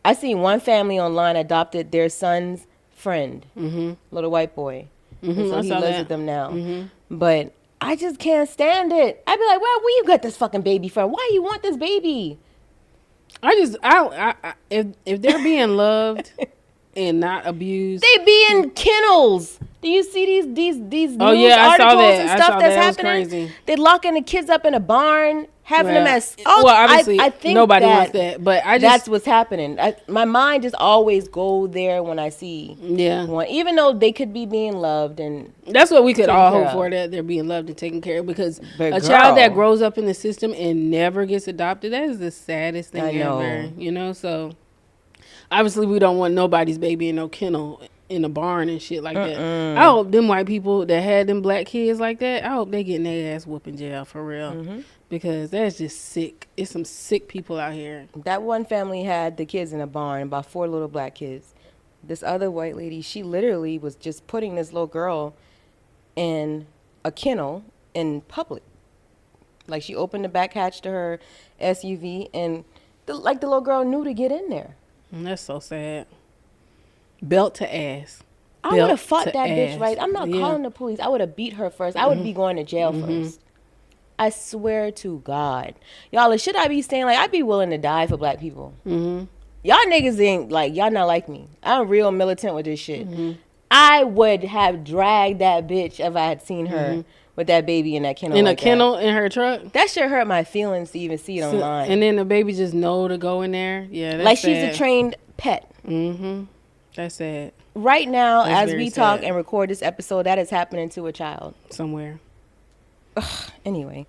I seen one family online adopted their son's friend, little white boy. And so I he saw lives that. with them now. But I just can't stand it. I'd be like, where you got this fucking baby from? Why you want this baby? If they're being loved and not abused, They be in kennels. Do you see these news Oh, yeah, I saw articles that. and I stuff saw that's that. That was happening? crazy. They locking the kids up in a barn, having them Well, as. well, obviously, I think nobody wants that, but I just that's what's happening. My mind just always go there when I see yeah. one, even though they could be being loved and That's what we could taken all care hope of. for, that they're being loved and taken care of, because But a child that girl. grows up in the system and never gets adopted, that is the saddest thing I know. ever. You know, so obviously we don't want nobody's baby in no kennel in a barn and shit like that. I hope them white people that had them black kids like that, I hope they getting their ass whooped in jail for real. Because that's just sick. It's some sick people out here. That one family had the kids in a barn, about 4 little black kids. This other white lady, she literally was just putting this little girl in a kennel in public. Like, she opened the back hatch to her SUV, and the little girl knew to get in there. And that's so sad. Belt to ass. I would Belt have fought to that bitch, ass. right? I'm not Yeah. calling the police. I would have beat her first. I would be going to jail first. I swear to God. Y'all, should I be saying, like, I'd be willing to die for black people. Y'all niggas ain't, like, y'all not like me. I'm real militant with this shit. I would have dragged that bitch if I had seen her with that baby in that kennel. In like a kennel in her truck. That shit hurt my feelings to even see it online. And then the baby just know to go in there. Yeah, that's like, sad. she's a trained pet. That's sad. Right now, That's as very we talk sad. and record this episode, that is happening to a child. Somewhere. Anyway,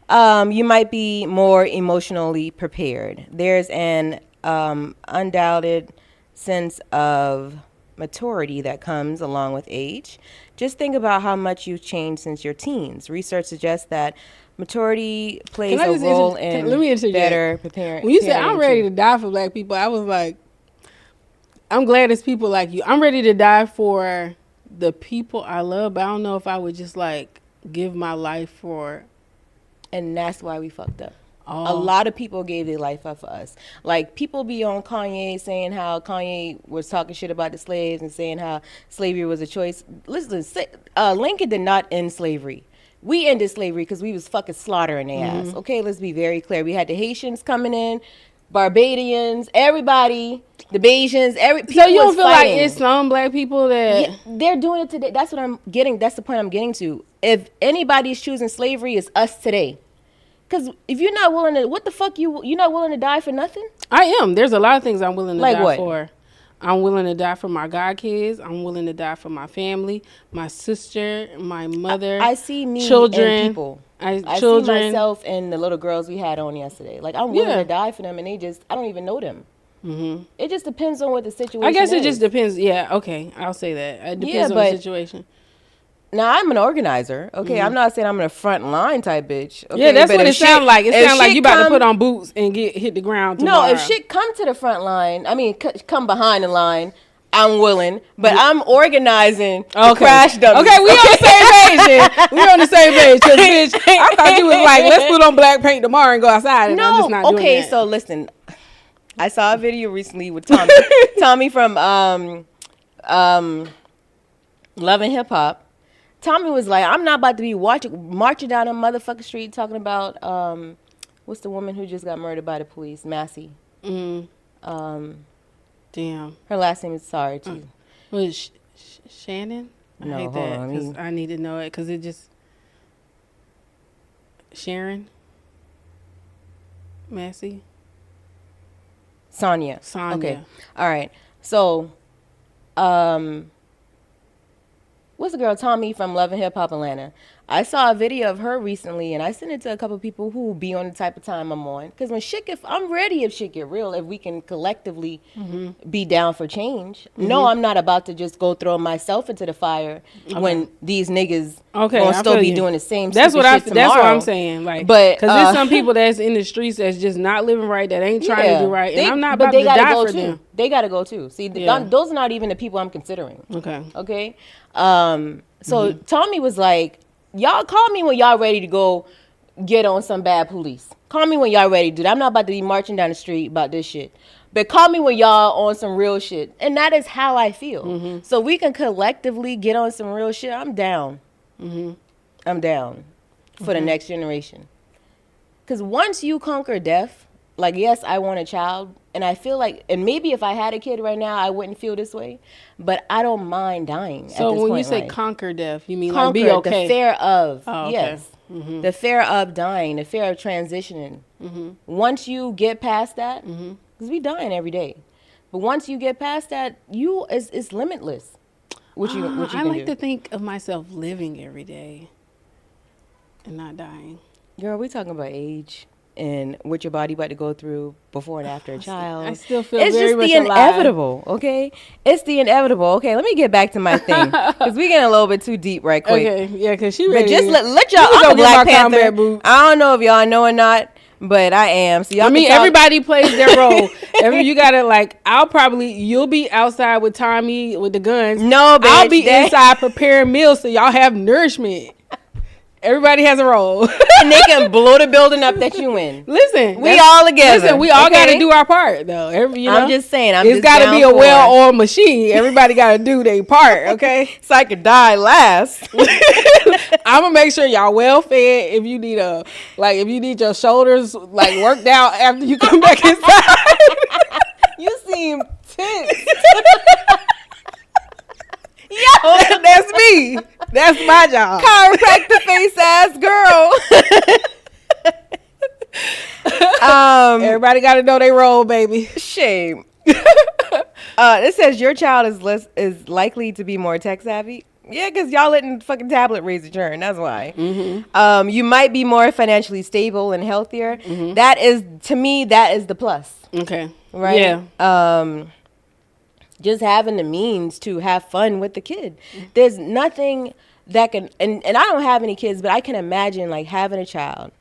you might be more emotionally prepared. There's an undoubted sense of maturity that comes along with age. Just think about how much you've changed since your teens. Research suggests that maturity plays a role in let me interject. better preparing. When you said I'm ready to die for black people, I was like, I'm glad it's people like you. I'm ready to die for the people I love, but I don't know if I would just like give my life for. And that's why we fucked up. Oh. A lot of people gave their life up for us. Like, people be on Kanye saying how Kanye was talking shit about the slaves and saying how slavery was a choice. Listen, Lincoln did not end slavery. We ended slavery because we was fucking slaughtering their ass. Okay, let's be very clear. We had the Haitians coming in, Barbadians, everybody, the Bajans, So you don't feel like it's some black people that Yeah, they're doing it today. That's what I'm getting. That's the point I'm getting to. If anybody's choosing slavery, it's us today. Because if you're not willing to, what the fuck you're not willing to die for nothing? I am. There's a lot of things I'm willing to Like die what? for. I'm willing to die for my godkids. I'm willing to die for my family, my sister, my mother. I see me children, and people. I see myself and the little girls we had on yesterday. Like, I'm willing to die for them, and I don't even know them. It just depends on what the situation is. I guess it just depends. Yeah, okay. I'll say that. It depends on the situation. Now, I'm an organizer, okay? I'm not saying I'm in a front line type bitch. Okay? Yeah, that's But what if it sounds like. It if sounds like shit you about to come- put on boots and hit the ground No, tomorrow. if shit come to the front line, I mean, come behind the line, I'm willing, but I'm organizing the crash dummies. Okay, we on the same page then. We on the same page. 'Cause, bitch, I thought you was like, let's put on black paint tomorrow and go outside. And I'm just not doing okay, that. so listen. I saw a video recently with Tommy. Tommy from Love and Hip Hop. Tommy was like, I'm not about to be marching down a motherfucking street talking about what's the woman who just got murdered by the police, Massey. Damn. Her last name is sorry too. Was Shannon? I No, hate hold that on, because I need to know it because it just Sharon Massey. Sonia. Sonia. Okay. All right. So, what's the girl, Tommy from Love and Hip Hop Atlanta? I saw a video of her recently, and I sent it to a couple of people who be on the type of time I'm on. Because I'm ready if shit get real, if we can collectively be down for change. No, I'm not about to just go throw myself into the fire when these niggas gonna still be doing the same shit tomorrow. That's what I'm saying. Like, but because there's some people that's in the streets that's just not living right, that ain't trying to do right, and I'm not about to die for them. They gotta go too. See, those are not even the people I'm considering. Okay. So Tommy was like, y'all call me when y'all ready to go get on some bad police. Call me when y'all ready, dude. I'm not about to be marching down the street about this shit. But call me when y'all on some real shit. And that is how I feel. So we can collectively get on some real shit. I'm down. I'm down for the next generation. Because once you conquer death, like, yes, I want a child, and I feel like, and maybe if I had a kid right now, I wouldn't feel this way, but I don't mind dying. So at this when point you say in life. conquer death, you mean Conquer like be okay? the fear of, Oh, okay. yes, the fear of dying, the fear of transitioning. Once you get past that, because we dying every day, but once you get past that, it's limitless. What you I can like do. to think of myself living every day and not dying. Girl, we talking about age and what your body about to go through before and after a child. I still feel it's very just much the alive. inevitable, okay? It's the inevitable. Okay, let me get back to my thing because we getting a little bit too deep right quick. Okay, yeah, because she But ready. just let y'all. Let me I'm go a get Black my Panther. combat boots. I don't know if y'all know or not, but I am. So y'all. I mean, can talk- everybody plays their role. You gotta like. You'll be outside with Tommy with the guns. No, bitch. I'll be inside preparing meals so y'all have nourishment. Everybody has a role. and they can blow the building up that you in. Listen, We all together. Listen, we all okay? got to do our part, though. I'm just saying. It's got to be a well-oiled machine. Everybody got to do their part, okay? So I could die last. I'm gonna make sure y'all well fed. If you need if you need your shoulders like worked out after you come back inside. You seem tense. Yo, that's me. That's my job. Chiropractor face ass girl. Everybody got to know they role, baby. Shame. It says your child is likely to be more tech savvy. Yeah, because y'all letting fucking tablet raise a churn. That's why. You might be more financially stable and healthier. That is, to me, that is the plus. Okay. Right? Yeah. Just having the means to have fun with the kid. There's nothing that can, and I don't have any kids, but I can imagine like having a child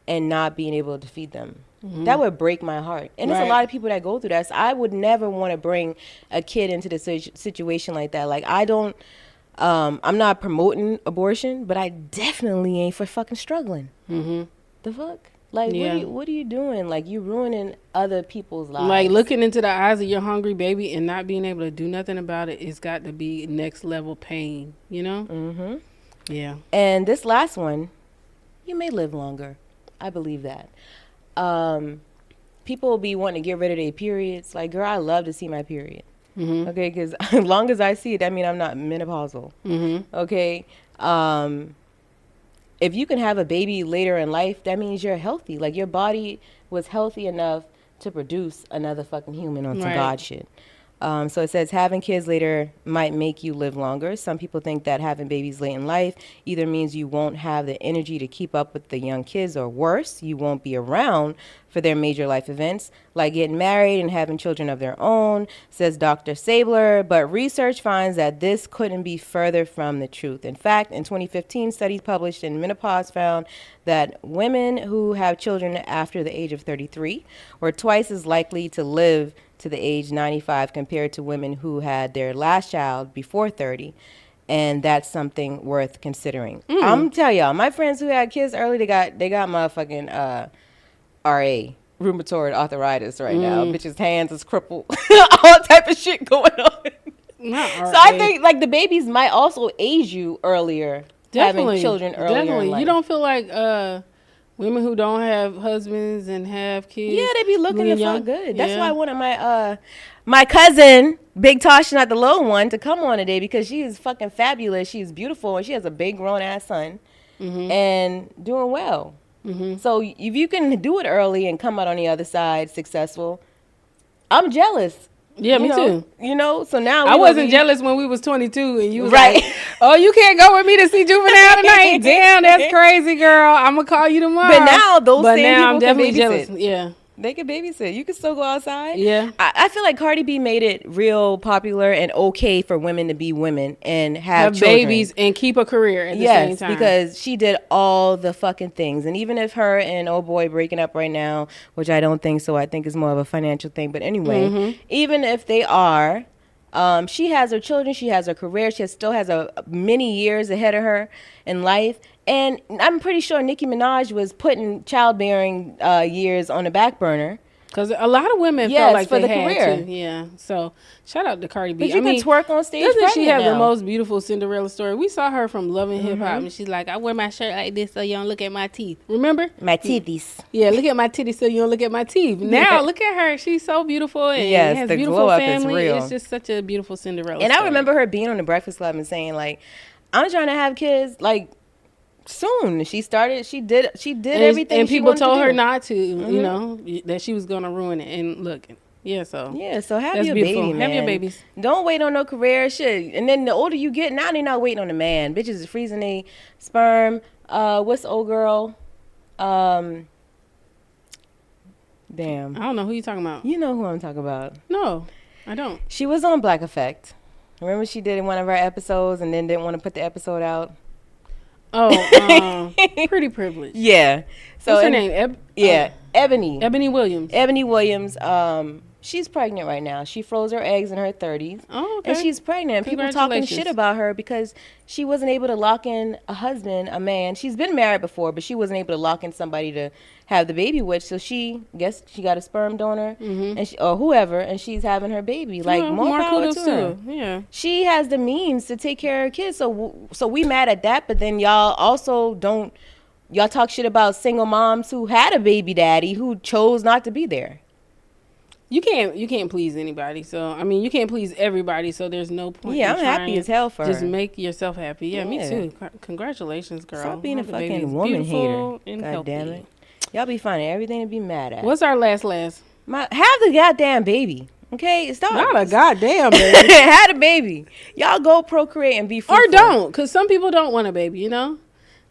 and not being able to feed them. That would break my heart. And there's a lot of people that go through that. So I would never want to bring a kid into the situation like that. Like I'm not promoting abortion, but I definitely ain't for fucking struggling. The fuck? Like, what are you doing? Like, you ruining other people's lives. Like, looking into the eyes of your hungry baby and not being able to do nothing about it, it's got to be next level pain, you know? Yeah. And this last one, you may live longer. I believe that. People will be wanting to get rid of their periods. Like, girl, I love to see my period. Okay, because as long as I see it, that means I'm not menopausal. Okay? If you can have a baby later in life, that means you're healthy. Like, your body was healthy enough to produce another fucking human on some God shit. So it says having kids later might make you live longer. Some people think that having babies late in life either means you won't have the energy to keep up with the young kids, or worse, you won't be around for their major life events, like getting married and having children of their own, says Dr. Sabler. But research finds that this couldn't be further from the truth. In fact, in 2015, studies published in Menopause found that women who have children after the age of 33 were twice as likely to live to the age 95 compared to women who had their last child before 30. And that's something worth considering. I'm telling y'all, my friends who had kids early, they got motherfucking RA, rheumatoid arthritis right now. Bitches' hands is crippled. All type of shit going on. So I think like the babies might also age you earlier. Having children earlier in life. You don't feel like women who don't have husbands and have kids. Yeah, they be looking the young. fuck good. That's why I wanted my cousin, Big Tosh, not the little one, to come on today because she is fucking fabulous. She's beautiful and she has a big grown ass son and doing well. So if you can do it early and come out on the other side successful, I'm jealous. Yeah, me too. You know, so now I wasn't jealous when we was 22 and you was like, oh, you can't go with me to see Juvenile tonight. Damn, that's crazy, girl. I'm going to call you tomorrow. But now those same people I'm definitely can babysit. jealous. Yeah. They can babysit. You can still go outside. Yeah. I feel like Cardi B made it real popular and okay for women to be women and have children. Babies and keep a career at the same time. Yes, because she did all the fucking things. And even if her and old boy breaking up right now, which I don't think so, I think it's more of a financial thing. But anyway, even if they are, she has her children, she has her career, she still has many years ahead of her in life. And I'm pretty sure Nicki Minaj was putting childbearing years on the back burner Because a lot of women Yes, felt like for they the had career. to. Yeah. So shout out to Cardi B. But you can twerk on stage. Doesn't she have now. the most beautiful Cinderella story? We saw her from Love and Hip Hop, Mm-hmm. and she's like, I wear my shirt like this so you don't look at my teeth. Remember? My titties. Yeah, look at my titties so you don't look at my teeth. Now, look at her. She's so beautiful and Yes, has the beautiful glow up is family. real. It's just such a beautiful Cinderella And story. I remember her being on the Breakfast Club and saying, like, I'm trying to have kids, like, soon. She started, she did everything. And she people wanted told to her do. not to, you know, that she was going to ruin it. And look, yeah, so. Yeah, so have That's your beautiful. baby, man. Have your babies. Don't wait on no career shit. And then the older you get, now they're not waiting on a man. Bitches is freezing their sperm. What's the old girl? Damn. I don't know who you talking about. You know who I'm talking about. No, I don't. She was on Black Effect. Remember she did in one of our episodes and then didn't want to put the episode out? Oh, Pretty Privileged. Yeah. So What's her name? Ebony. Ebony Williams. Ebony Williams, she's pregnant right now. She froze her eggs in her 30s. Oh, okay. And she's pregnant. People talking Congratulations. shit about her because she wasn't able to lock in a husband, a man. She's been married before, but she wasn't able to lock in somebody to have the baby with. So she got a sperm donor and or whoever, and she's having her baby. Like, Well, more power kudos to to her. her. Yeah. She has the means to take care of her kids. So we mad at that, but then y'all also don't. Y'all talk shit about single moms who had a baby daddy who chose not to be there. You can't please anybody. So I mean, you can't please everybody. So there's no point. Yeah, in I'm happy trying. as hell for Just her. make yourself happy. Yeah, me Yeah. too. Congratulations, girl. Stop being a Hope the baby fucking is woman beautiful hater. and God healthy. damn it. Y'all be finding everything to be mad at. What's our last? Have the goddamn baby. Okay? Stop. Not a goddamn baby. Had a baby. Y'all go procreate and be fruitful. Or don't, because some people don't want a baby. You know,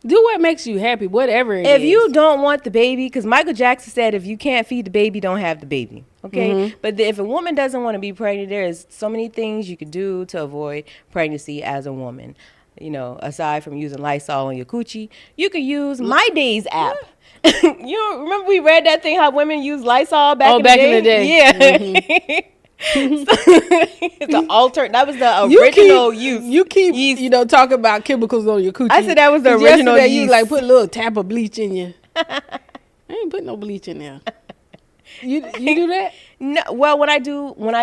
do what makes you happy, whatever it is. If you don't want the baby, because Michael Jackson said if you can't feed the baby, don't have the baby. Okay? But if a woman doesn't want to be pregnant, there is so many things you could do to avoid pregnancy as a woman. You know, aside from using Lysol on your coochie, you could use My Days app. You remember we read that thing how women use Lysol back in the day? Yeah. That was the original use. You keep yeast. Talking about chemicals on your coochie. I said that was the 'Cause original yesterday yeast. You like put a little tap of bleach in you. I ain't put no bleach in there. You do that? No, well, when I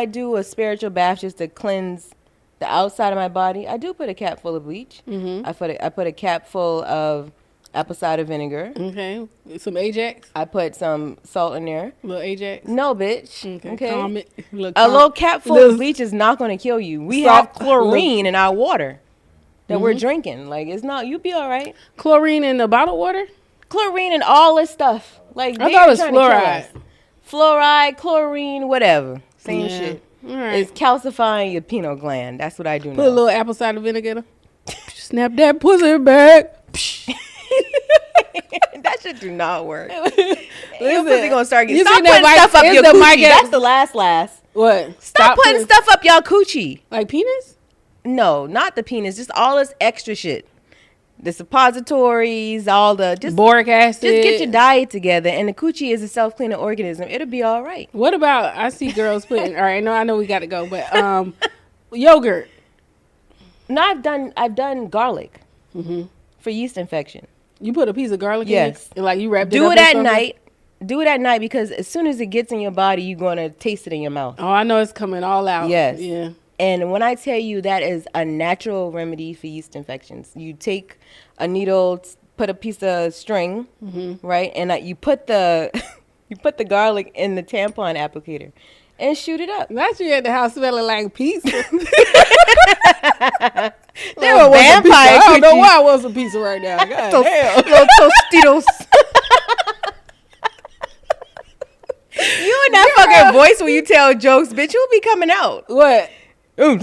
do a spiritual bath just to cleanse the outside of my body, I do put a cap full of bleach. I put a cap full of apple cider vinegar. Okay. Some Ajax. I put some salt in there. A little Ajax. No, bitch. Okay. Calm it. A little cap full of bleach is not going to kill you. We have chlorine in our water that we're drinking. Like, it's not. You be all right. Chlorine in the bottled water? Chlorine and all this stuff. Like, I they thought it was trying to kill fluoride. us. Fluoride, chlorine, whatever. Same Yeah. shit. All right. It's calcifying your pineal gland. That's what I do now. Put a little apple cider vinegar in it. Snap that pussy back. That shit do not work. Your Listen, pussy gonna start getting. you Stop seen that putting mic- stuff up it's your the coochie. mic- That's the last. What? Stop putting stuff up y'all coochie. Like penis? No, not the penis. Just all this extra shit. The suppositories, all the just Boric acid. Just get your diet together, and the coochie is a self-cleaning organism. It'll be all right. What about, I see girls putting, all right, no, I know we got to go, but yogurt. No, I've done garlic for yeast infection. You put a piece of garlic Yes. in it? Like you wrapped it Do up it in at something? night. Do it at night because as soon as it gets in your body, you're gonna taste it in your mouth. Oh, I know it's coming all out. Yes. Yeah. And when I tell you that is a natural remedy for yeast infections, you take a needle, put a piece of string, right, and you put the garlic in the tampon applicator, and shoot it up. Not you at the house smelling like pizza. There were vampire. I don't know coochies. why I want some pizza right now. God damn. Little Tostitos. You and that fucking voice when you tell jokes, bitch, you'll be coming out. What? I don't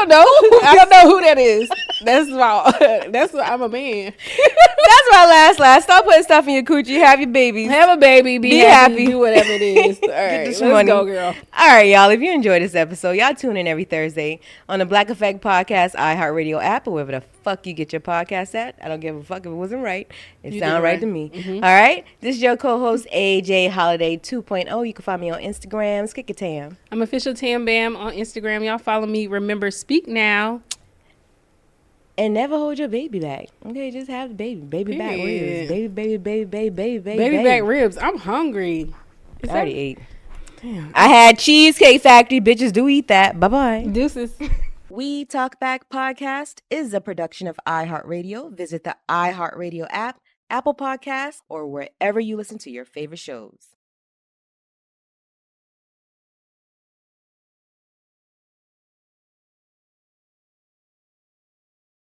know. I don't know who that is. That's why I'm a man. That's my last. Stop putting stuff in your coochie. Have your babies. Have a baby. Be happy. Do whatever it is. All right, this let's money. go, girl. All right, y'all. If you enjoyed this episode, y'all tune in every Thursday on the Black Effect Podcast, iHeartRadio app, or wherever the fuck you get your podcast at. I don't give a fuck if it wasn't right. It You sounded did right right. to me. All right. This is your co-host, AJ Holiday 2.0. You can find me on Instagram. Skick it, Tam. I'm official Tambam on Instagram. Y'all follow me. Remember, speak now. And never hold your baby back. Okay, just have the baby. Baby back Period. ribs. Baby. Baby back ribs. I'm hungry. I already ate. Damn. I had Cheesecake Factory. Bitches do eat that. Bye-bye. Deuces. We Talk Back podcast is a production of iHeartRadio. Visit the iHeartRadio app, Apple Podcasts, or wherever you listen to your favorite shows.